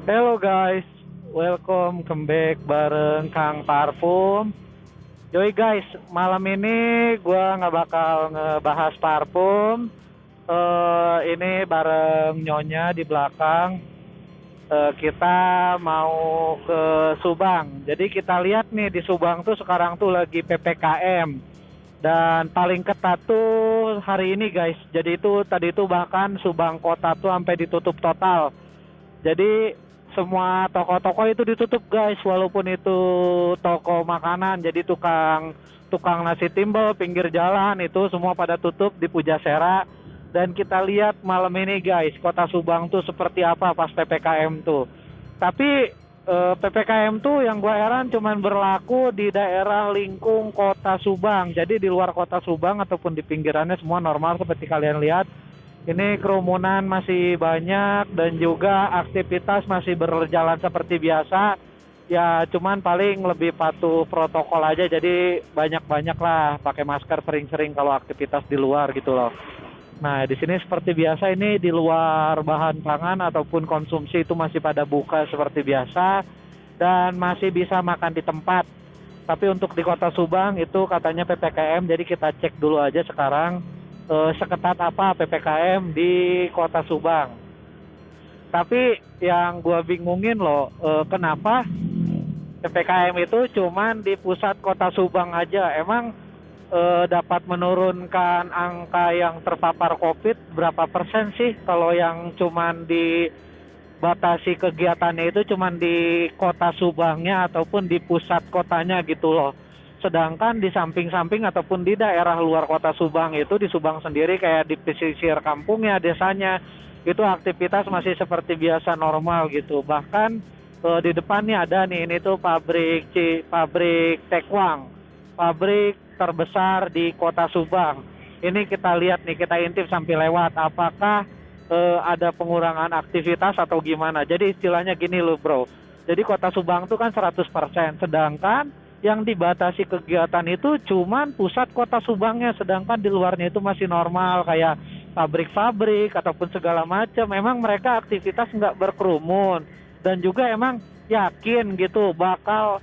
Hello guys, welcome back bareng Kang Parfum. Yoi guys, malam ini gua nggak bakal ngebahas parfum. Ini bareng Nyonya di belakang. Kita mau ke Subang. Jadi kita lihat nih di Subang tuh sekarang tuh lagi PPKM. Dan paling ketat tuh hari ini guys. Jadi itu tadi itu bahkan Subang kota tuh sampai ditutup total. Jadi semua toko-toko itu ditutup guys, walaupun itu toko makanan. Jadi tukang tukang nasi timbel pinggir jalan itu semua pada tutup di Pujasera. Dan kita lihat malam ini guys, kota Subang tuh seperti apa pas PPKM tuh. Tapi PPKM tuh yang gua heran cuman berlaku di daerah lingkung kota Subang. Jadi di luar kota Subang ataupun di pinggirannya semua normal seperti kalian lihat. Ini kerumunan masih banyak dan juga aktivitas masih berjalan seperti biasa. Ya cuman paling lebih patuh protokol aja, jadi banyak-banyak lah pakai masker sering-sering kalau aktivitas di luar gitu loh. Nah di sini seperti biasa, ini di luar bahan pangan ataupun konsumsi itu masih pada buka seperti biasa dan masih bisa makan di tempat. Tapi untuk di kota Subang itu katanya PPKM, jadi kita cek dulu aja sekarang seketat apa PPKM di kota Subang. Tapi yang gua bingungin loh, kenapa PPKM itu cuman di pusat kota Subang aja? Emang dapat menurunkan angka yang terpapar COVID berapa persen sih kalau yang cuman dibatasi kegiatannya itu cuman di kota Subangnya ataupun di pusat kotanya gitu loh. Sedangkan di samping-samping ataupun di daerah luar kota Subang itu, di Subang sendiri kayak di pesisir kampungnya, desanya, itu aktivitas masih seperti biasa normal gitu. Bahkan di depannya ada nih, ini tuh pabrik Tekwang, pabrik terbesar di kota Subang. Ini kita lihat nih, kita intip sampai lewat, apakah ada pengurangan aktivitas atau gimana. Jadi istilahnya gini loh bro, jadi kota Subang tuh kan 100%, sedangkan yang dibatasi kegiatan itu cuman pusat kota Subangnya, sedangkan di luarnya itu masih normal kayak pabrik-pabrik ataupun segala macam. Memang mereka aktivitas nggak berkerumun dan juga emang yakin gitu bakal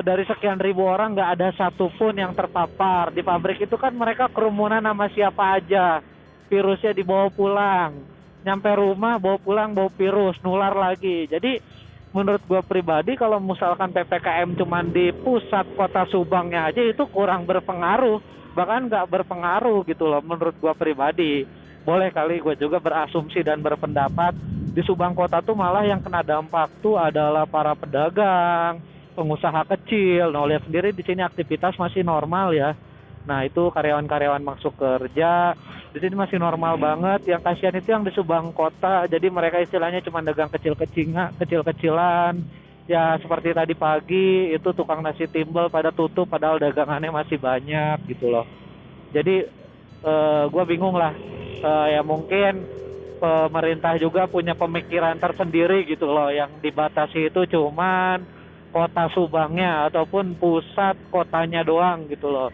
dari sekian ribu orang nggak ada satupun yang terpapar. Di pabrik itu kan mereka kerumunan sama siapa aja, virusnya dibawa pulang, nyampe rumah bawa pulang bawa virus, nular lagi. Jadi menurut gue pribadi kalau misalkan PPKM cuman di pusat kota Subangnya aja itu kurang berpengaruh, bahkan nggak berpengaruh gitu loh menurut gue pribadi. Boleh kali gue juga berasumsi dan berpendapat di Subang kota tuh malah yang kena dampak tuh adalah para pedagang, pengusaha kecil. Nah lihat sendiri di sini aktivitas masih normal ya. Nah itu karyawan-karyawan masuk kerja di sini masih normal banget. Yang kasihan itu yang di Subang kota, jadi mereka istilahnya cuma dagang kecil-kecilan. Ya seperti tadi pagi itu tukang nasi timbel pada tutup padahal dagangannya masih banyak gitu loh. Jadi gue bingung lah. Ya mungkin pemerintah juga punya pemikiran tersendiri gitu loh, yang dibatasi itu cuman kota Subangnya ataupun pusat kotanya doang gitu loh.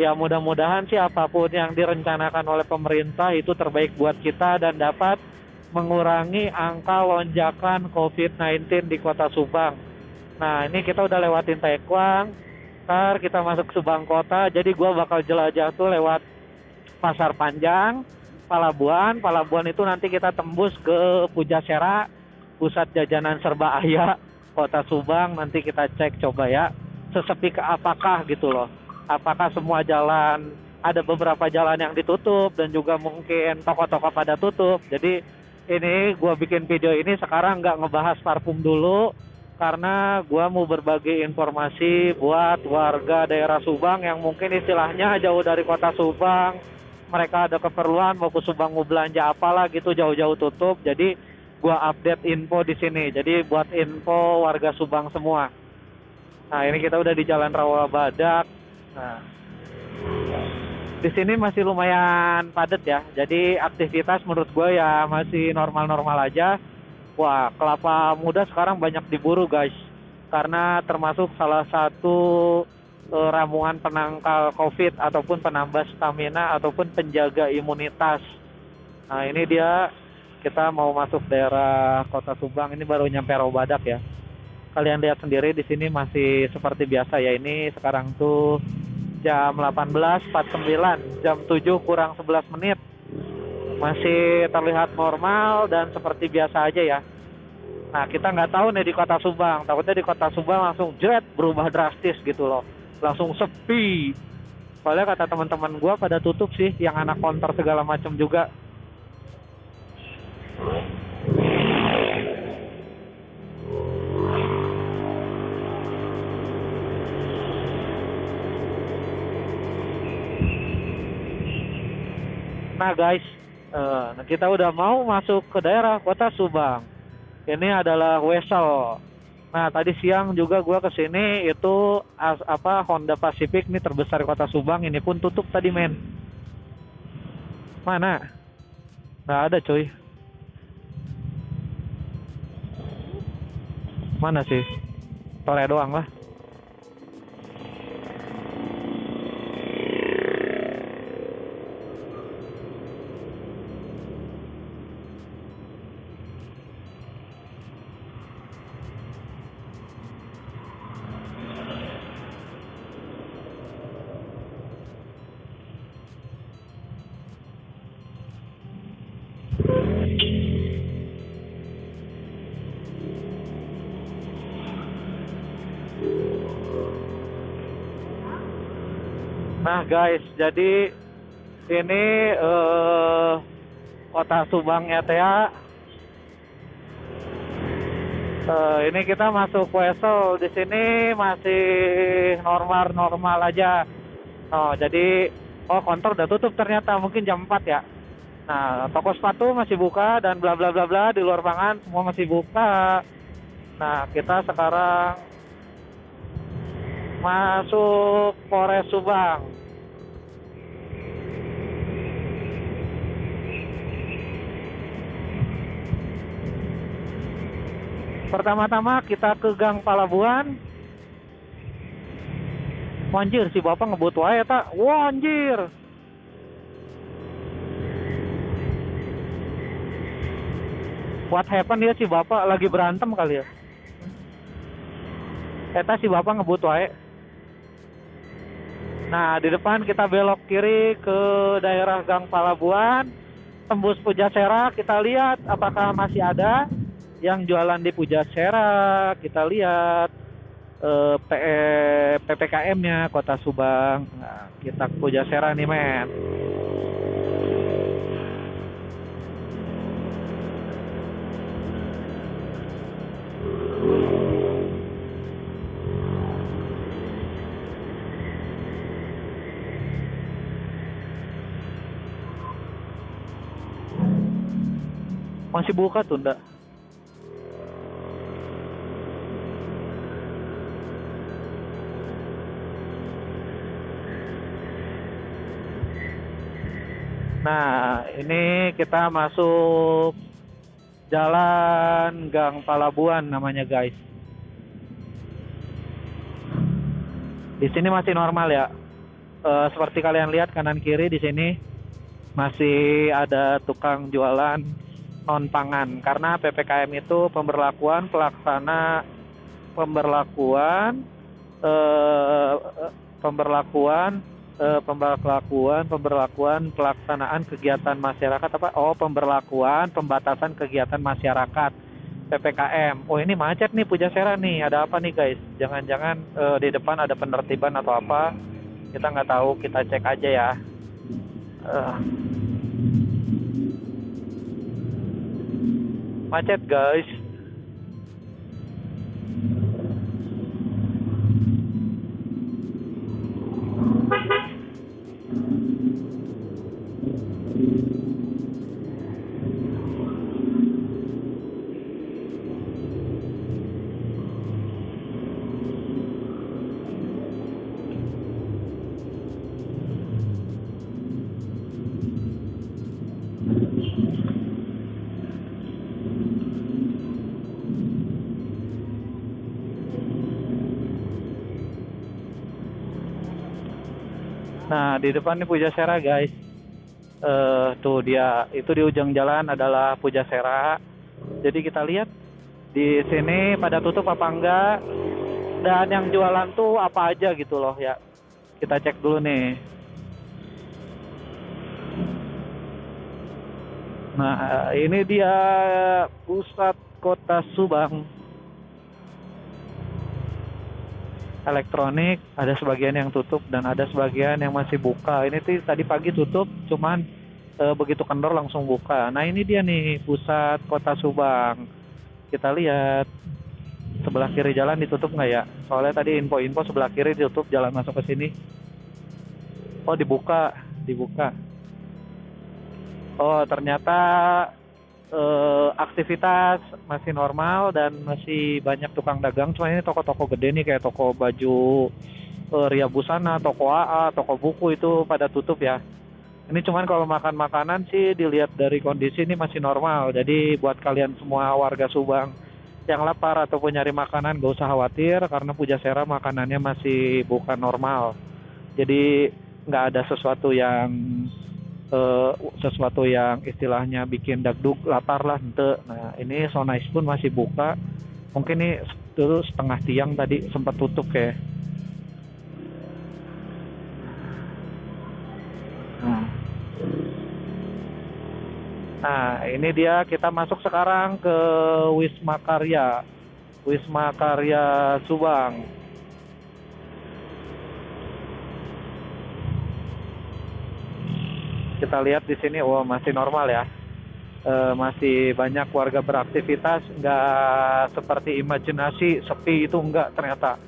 Ya mudah-mudahan sih apapun yang direncanakan oleh pemerintah itu terbaik buat kita dan dapat mengurangi angka lonjakan COVID-19 di kota Subang. Nah ini kita udah lewatin Tekwang, ntar kita masuk Subang kota, jadi gua bakal jelajah tuh lewat Pasar Panjang, Palabuhan. Palabuhan itu nanti kita tembus ke Pujasera, pusat jajanan serba ahya kota Subang. Nanti kita cek coba ya, sesepi ke apakah gitu loh. Apakah semua jalan, ada beberapa jalan yang ditutup dan juga mungkin toko-toko pada tutup. Jadi ini gue bikin video ini sekarang nggak ngebahas parfum dulu, karena gue mau berbagi informasi buat warga daerah Subang yang mungkin istilahnya jauh dari kota Subang. Mereka ada keperluan mau ke Subang mau belanja apalah gitu, jauh-jauh tutup. Jadi gue update info di sini. Jadi buat info warga Subang semua. Nah ini kita udah di Jalan Rawa Badak. Nah, di sini masih lumayan padat ya. Jadi aktivitas menurut gue ya masih normal-normal aja. Wah, kelapa muda sekarang banyak diburu guys. Karena termasuk salah satu ramuan penangkal COVID ataupun penambah stamina ataupun penjaga imunitas. Nah, ini dia kita mau masuk daerah Kota Subang. Ini baru nyampe Rawabadak ya. Kalian lihat sendiri di sini masih seperti biasa ya. Ini sekarang tuh jam 18.49, jam 7 kurang 11 menit. Masih terlihat normal dan seperti biasa aja ya. Nah, kita nggak tahu nih di Kota Subang. Takutnya di Kota Subang langsung jret berubah drastis gitu loh. Langsung sepi. Soalnya kata teman-teman gua pada tutup sih, yang anak konter segala macam juga. Nah guys, kita udah mau masuk ke daerah Kota Subang. Ini adalah Wesel. Nah tadi siang juga gua kesini itu Honda Pacific nih terbesar Kota Subang. Ini pun tutup tadi men. Mana? Nggak ada cuy. Mana sih? Tore doang lah. Nah guys, jadi ini Kota Subang ya teh ya. Ini kita masuk Wesel. Di sini masih normal aja. Jadi konter udah tutup ternyata, mungkin jam 4 ya. Nah, toko sepatu masih buka dan bla bla bla bla, di luar ruangan semua masih buka. Nah, kita sekarang masuk Polres Subang. Pertama-tama kita ke Gang Palabuhan. Anjir, si bapak ngebut wae tak. Wah anjir. What happened ya, si bapak lagi berantem kali ya. Eta si bapak ngebut wae. Nah, di depan kita belok kiri ke daerah Gang Palabuhan, tembus Pujasera. Kita lihat apakah masih ada yang jualan di Pujasera. Kita lihat PPKM-nya Kota Subang. Nah, kita ke Pujasera nih men. Masih buka tuh ndak? Nah, ini kita masuk Jalan Gang Palabuhan namanya guys. Di sini masih normal ya. Seperti kalian lihat kanan kiri di sini masih ada tukang jualan non pangan, karena PPKM itu pemberlakuan pelaksanaan kegiatan masyarakat pemberlakuan pembatasan kegiatan masyarakat PPKM. Oh ini macet nih Pujasera nih, ada apa nih guys? Jangan-jangan di depan ada penertiban atau apa? Kita nggak tahu, kita cek aja ya. Macet guys. Nah, di depan nih Pujasera guys. Tuh dia, itu di ujung jalan adalah Pujasera. Jadi kita lihat di sini pada tutup apa enggak, dan yang jualan tuh apa aja gitu loh ya. Kita cek dulu nih. Nah, ini dia pusat kota Subang. Elektronik, ada sebagian yang tutup dan ada sebagian yang masih buka. Ini tuh tadi pagi tutup, cuman begitu kendor langsung buka. Nah ini dia nih pusat kota Subang. Kita lihat sebelah kiri jalan ditutup nggak ya? Soalnya tadi info-info sebelah kiri ditutup, jalan masuk ke sini. Oh dibuka, dibuka. Oh ternyata aktivitas masih normal dan masih banyak tukang dagang. Cuma ini toko-toko gede nih kayak toko baju, Ria Busana, toko AA, toko buku itu pada tutup ya. Ini cuman kalau makan makanan sih dilihat dari kondisi ini masih normal. Jadi buat kalian semua warga Subang yang lapar ataupun nyari makanan gak usah khawatir karena Pujasera makanannya masih bukan normal. Jadi nggak ada sesuatu yang istilahnya bikin dagdug lapar lah ente. Nah ini So Nice pun masih buka. Mungkin ini dulu setengah tiang tadi sempat tutup kayak. Nah, nah ini dia kita masuk sekarang ke Wisma Karya, Wisma Karya Subang. Kita lihat di sini, wah masih normal ya. Masih banyak warga beraktivitas, nggak seperti imajinasi sepi itu enggak ternyata.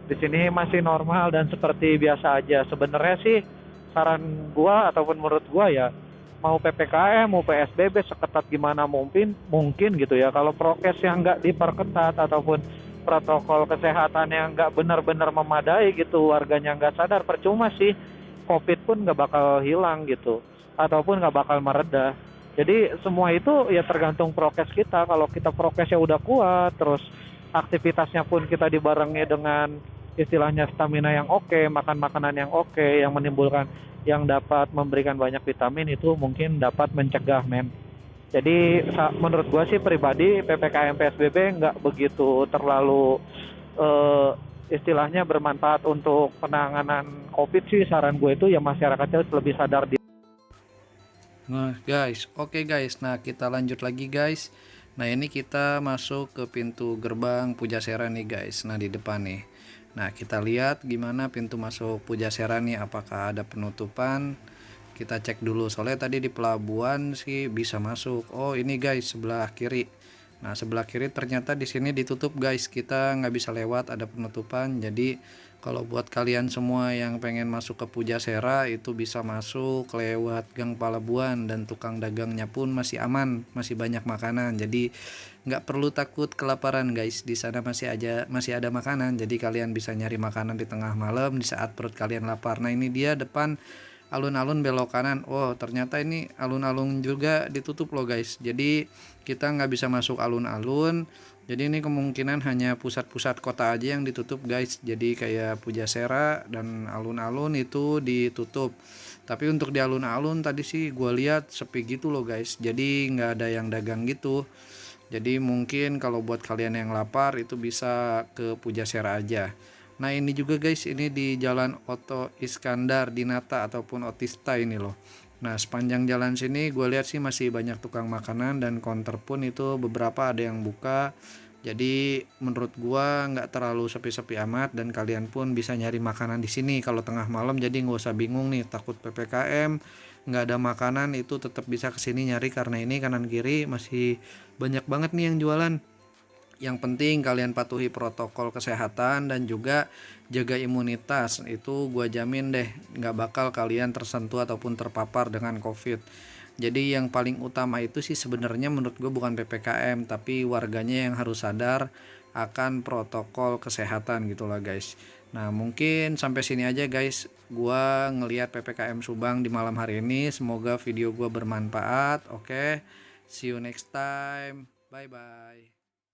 Di sini masih normal dan seperti biasa aja. Sebenarnya sih saran gua ataupun menurut gua ya mau PPKM mau PSBB seketat gimana mungkin gitu ya. Kalau prokes yang nggak diperketat ataupun protokol kesehatan yang nggak benar-benar memadai gitu, warganya nggak sadar, percuma sih. COVID pun nggak bakal hilang gitu ataupun nggak bakal mereda. Jadi semua itu ya tergantung prokes kita. Kalau kita prokesnya udah kuat, terus aktivitasnya pun kita dibarengi dengan istilahnya stamina yang oke, makan makanan yang oke, yang menimbulkan, yang dapat memberikan banyak vitamin, itu mungkin dapat mencegah men. Jadi menurut gua sih pribadi PPKM PSBB nggak begitu terlalu eh, istilahnya bermanfaat untuk penanganan COVID sih. Saran gue itu ya masyarakatnya lebih sadar di. Nah guys, oke guys, nah kita lanjut lagi guys. Nah ini kita masuk ke pintu gerbang Pujasera nih guys. Nah di depan nih, nah kita lihat gimana pintu masuk Pujasera nih, apakah ada penutupan. Kita cek dulu, soalnya tadi di pelabuhan sih bisa masuk. Oh ini guys sebelah kiri. Nah sebelah kiri ternyata di sini ditutup guys, kita nggak bisa lewat, ada penutupan. Jadi kalau buat kalian semua yang pengen masuk ke Pujasera itu bisa masuk lewat Gang Palabuhan, dan tukang dagangnya pun masih aman, masih banyak makanan. Jadi nggak perlu takut kelaparan guys, di sana masih ada makanan. Jadi kalian bisa nyari makanan di tengah malam di saat perut kalian lapar. Nah ini dia depan alun-alun belok kanan. Oh ternyata ini alun-alun juga ditutup loh guys, jadi kita nggak bisa masuk alun-alun. Jadi ini kemungkinan hanya pusat-pusat kota aja yang ditutup guys, jadi kayak Pujasera dan alun-alun itu ditutup. Tapi untuk di alun-alun tadi sih gue lihat sepi gitu loh guys, jadi nggak ada yang dagang gitu. Jadi mungkin kalau buat kalian yang lapar itu bisa ke Pujasera aja. Nah ini juga guys, ini di Jalan Oto Iskandar Dinata ataupun Otista ini loh. Nah sepanjang jalan sini gue lihat sih masih banyak tukang makanan, dan counter pun itu beberapa ada yang buka. Jadi menurut gue nggak terlalu sepi-sepi amat, dan kalian pun bisa nyari makanan di sini kalau tengah malam. Jadi nggak usah bingung nih takut PPKM nggak ada makanan, itu tetap bisa kesini nyari, karena ini kanan kiri masih banyak banget nih yang jualan. Yang penting kalian patuhi protokol kesehatan dan juga jaga imunitas. Itu gua jamin deh nggak bakal kalian tersentuh ataupun terpapar dengan COVID. Jadi yang paling utama itu sih sebenarnya menurut gue bukan PPKM, tapi warganya yang harus sadar akan protokol kesehatan gitulah guys. Nah mungkin sampai sini aja guys gua ngelihat PPKM Subang di malam hari ini. Semoga video gua bermanfaat. Oke, see you next time, bye bye.